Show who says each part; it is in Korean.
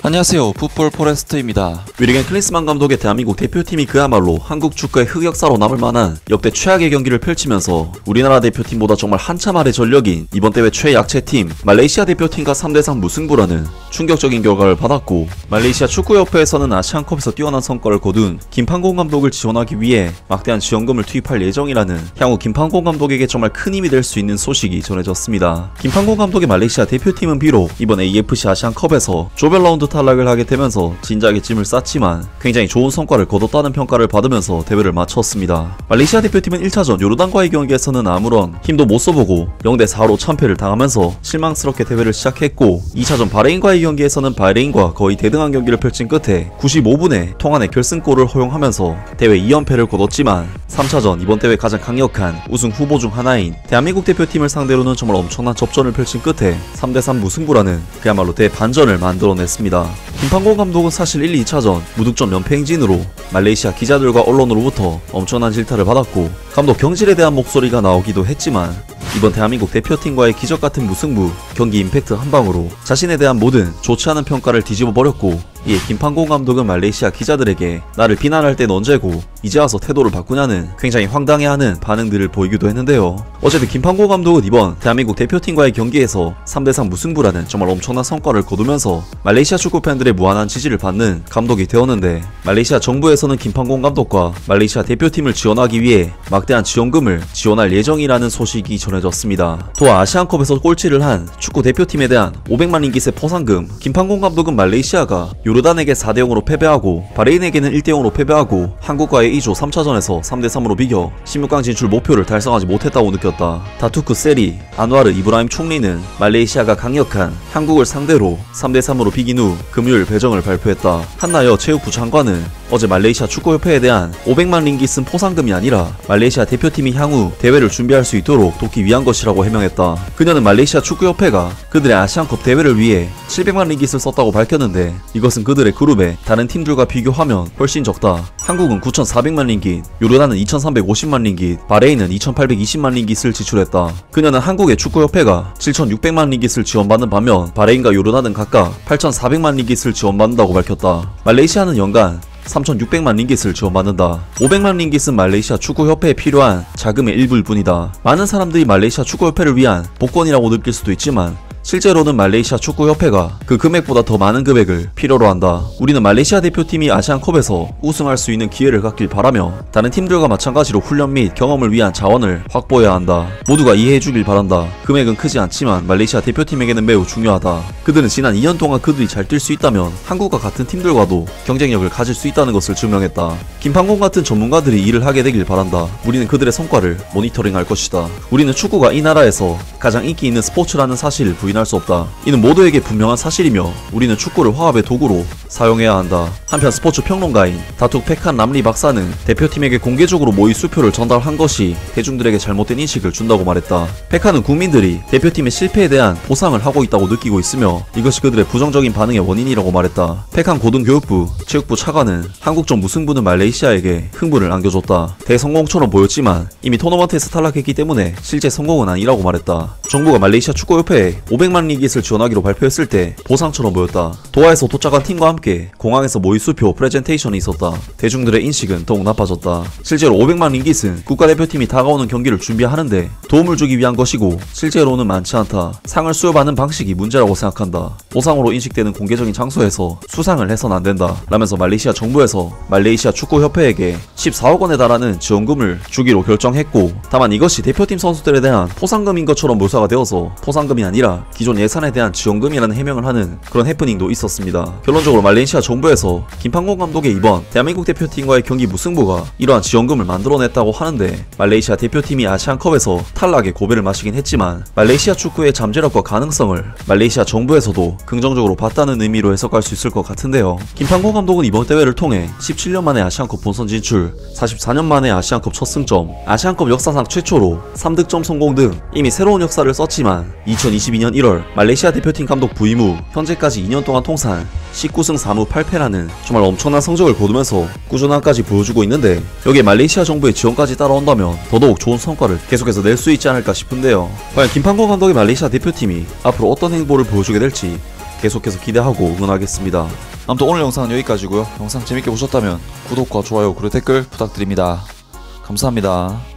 Speaker 1: 안녕하세요, 풋볼 포레스트입니다. 위리겐 클린스만 감독의 대한민국 대표팀이 그야말로 한국 축구의 흑역사로 남을 만한 역대 최악의 경기를 펼치면서 우리나라 대표팀보다 정말 한참 아래 전력인 이번 대회 최약체팀 말레이시아 대표팀과 3대3 무승부라는 충격적인 결과를 받았고, 말레이시아 축구협회에서는 아시안컵에서 뛰어난 성과를 거둔 김판공 감독을 지원하기 위해 막대한 지원금을 투입할 예정이라는 향후 김판공 감독에게 정말 큰 힘이 될 수 있는 소식이 전해졌습니다. 김판공 감독의 말레이시아 대표팀은 비록 이번 AFC 아시안컵에서 조별 라운드 탈락을 하게 되면서 진작에 짐을 쌌지만 굉장히 좋은 성과를 거뒀다는 평가를 받으면서 대회를 마쳤습니다. 말레이시아 대표팀은 1차전 요르단과의 경기에서는 아무런 힘도 못 써보고 0대4로 참패를 당하면서 실망스럽게 대회를 시작했고, 2차전 바레인과의 경기에서는 바레인과 거의 대등한 경기를 펼친 끝에 95분에 통안의 결승골을 허용하면서 대회 2연패를 거뒀지만, 3차전 이번 대회 가장 강력한 우승 후보 중 하나인 대한민국 대표팀을 상대로는 정말 엄청난 접전을 펼친 끝에 3대3 무승부라는 그야말로 대반전을 만들어냈습니다. 김판공 감독은 사실 1, 2차전 무득점 연패 행진으로 말레이시아 기자들과 언론으로부터 엄청난 질타를 받았고, 감독 경질에 대한 목소리가 나오기도 했지만, 이번 대한민국 대표팀과의 기적같은 무승부, 경기 임팩트 한방으로 자신에 대한 모든 좋지 않은 평가를 뒤집어버렸고, 이에 김판공 감독은 말레이시아 기자들에게 나를 비난할 땐 언제고 이제 와서 태도를 바꾸냐는 굉장히 황당해하는 반응들을 보이기도 했는데요. 어쨌든 김판공 감독은 이번 대한민국 대표팀과의 경기에서 3대3 무승부라는 정말 엄청난 성과를 거두면서 말레이시아 축구 팬들의 무한한 지지를 받는 감독이 되었는데, 말레이시아 정부에서는 김판공 감독과 말레이시아 대표팀을 지원하기 위해 막대한 지원금을 지원할 예정이라는 소식이 전해졌습니다. 또 아시안컵에서 꼴찌를 한 축구 대표팀에 대한 500만 링깃의 포상금, 김판공 감독은 말레이시아가 요르단에게 4대0으로 패배하고 바레인에게는 1대0으로 패배하고 한국과의 2조 3차전에서 3대3으로 비겨 16강 진출 목표를 달성하지 못했다고 느꼈다. 다투크 세리, 안와르 이브라임 총리는 말레이시아가 강력한 한국을 상대로 3대3으로 비긴 후 금요일 배정을 발표했다. 한나여 체육부 장관은 어제 말레이시아 축구협회에 대한 500만 링깃은 포상금이 아니라 말레이시아 대표팀이 향후 대회를 준비할 수 있도록 돕기 위한 것이라고 해명했다. 그녀는 말레이시아 축구협회가 그들의 아시안컵 대회를 위해 700만 링깃을 썼다고 밝혔는데, 이것은 그들의 그룹에 다른 팀들과 비교하면 훨씬 적다. 한국은 9,400만 링깃, 요르단은 2,350만 링깃, 바레인은 2,820만 링깃을 지출했다. 그녀는 한국의 축구협회가 7,600만 링깃을 지원받는 반면 바레인과 요르단은 각각 8,400만 링깃을 지원받는다고 밝혔다. 말레이시아는 연간 3,600만 링깃을 지원받는다. 500만 링깃은 말레이시아 축구협회에 필요한 자금의 일부일 뿐이다. 많은 사람들이 말레이시아 축구협회를 위한 복권이라고 느낄 수도 있지만, 실제로는 말레이시아 축구협회가 그 금액보다 더 많은 금액을 필요로 한다. 우리는 말레이시아 대표팀이 아시안컵에서 우승할 수 있는 기회를 갖길 바라며 다른 팀들과 마찬가지로 훈련 및 경험을 위한 자원을 확보해야 한다. 모두가 이해해주길 바란다. 금액은 크지 않지만 말레이시아 대표팀에게는 매우 중요하다. 그들은 지난 2년 동안 그들이 잘 뛸 수 있다면 한국과 같은 팀들과도 경쟁력을 가질 수 있다는 것을 증명했다. 김판공 같은 전문가들이 일을 하게 되길 바란다. 우리는 그들의 성과를 모니터링할 것이다. 우리는 축구가 이 나라에서 가장 인기 있는 스포츠라는 사실을 부인할 수 없다. 이는 모두에게 분명한 사실이며 우리는 축구를 화합의 도구로 사용해야 한다. 한편 스포츠 평론가인 다툭 페칸 람리 박사는 대표팀에게 공개적으로 모의 수표를 전달한 것이 대중들에게 잘못된 인식을 준다고 말했다. 페칸은 국민들이 대표팀의 실패에 대한 보상을 하고 있다고 느끼고 있으며 이것이 그들의 부정적인 반응의 원인이라고 말했다. 페칸 고등교육부, 체육부 차관은 한국전 무승부는 말레이시아에게 흥분을 안겨줬다. 대성공처럼 보였지만 이미 토너먼트에서 탈락했기 때문에 실제 성공은 아니라고 말했다. 정부가 말레이시아 축구협회에 500만 링깃을 지원하기로 발표했을 때 보상처럼 보였다. 도하에서 도착한 팀과 함께 공항에서 모의수표 프레젠테이션이 있었다. 대중들의 인식은 더욱 나빠졌다. 실제로 500만 링깃은 국가대표팀이 다가오는 경기를 준비하는데 도움을 주기 위한 것이고 실제로는 많지 않다. 상을 수여받는 방식이 문제라고 생각한다. 보상으로 인식되는 공개적인 장소에서 수상을 해선 안 된다 라면서 말레이시아 정부에서 말레이시아 축구협회에게 14억 원에 달하는 지원금을 주기로 결정했고, 다만 이것이 대표팀 선수들에 대한 포상금인 것처럼 묘사가 되어서 포상금이 아니라 기존 예산에 대한 지원금이라는 해명을 하는 그런 해프닝도 있었습니다. 결론적으로 말레이시아 정부에서 김판공 감독의 이번 대한민국 대표팀과의 경기 무승부가 이러한 지원금을 만들어냈다고 하는데, 말레이시아 대표팀이 아시안컵에서 탈락의 고배를 마시긴 했지만 말레이시아 축구의 잠재력과 가능성을 말레이시아 정부에서도 긍정적으로 봤다는 의미로 해석할 수 있을 것 같은데요. 김판공 감독은 이번 대회를 통해 17년 만에 아시안컵 본선 진출, 44년 만에 아시안컵 첫 승점, 아시안컵 역사상 최초로 3득점 성공 등 이미 새로운 역사를 썼지만 2022년 1월 말레이시아 대표팀 감독 부임 후 현재까지 2년 동안 통산 19승 4무 8패라는 정말 엄청난 성적을 거두면서 꾸준함까지 보여주고 있는데, 여기에 말레이시아 정부의 지원까지 따라온다면 더더욱 좋은 성과를 계속해서 낼 수 있지 않을까 싶은데요. 과연 김판공 감독의 말레이시아 대표팀이 앞으로 어떤 행보를 보여주게 될지 계속해서 기대하고 응원하겠습니다.
Speaker 2: 아무튼 오늘 영상은 여기까지고요. 영상 재밌게 보셨다면 구독과 좋아요 그리고 댓글 부탁드립니다. 감사합니다.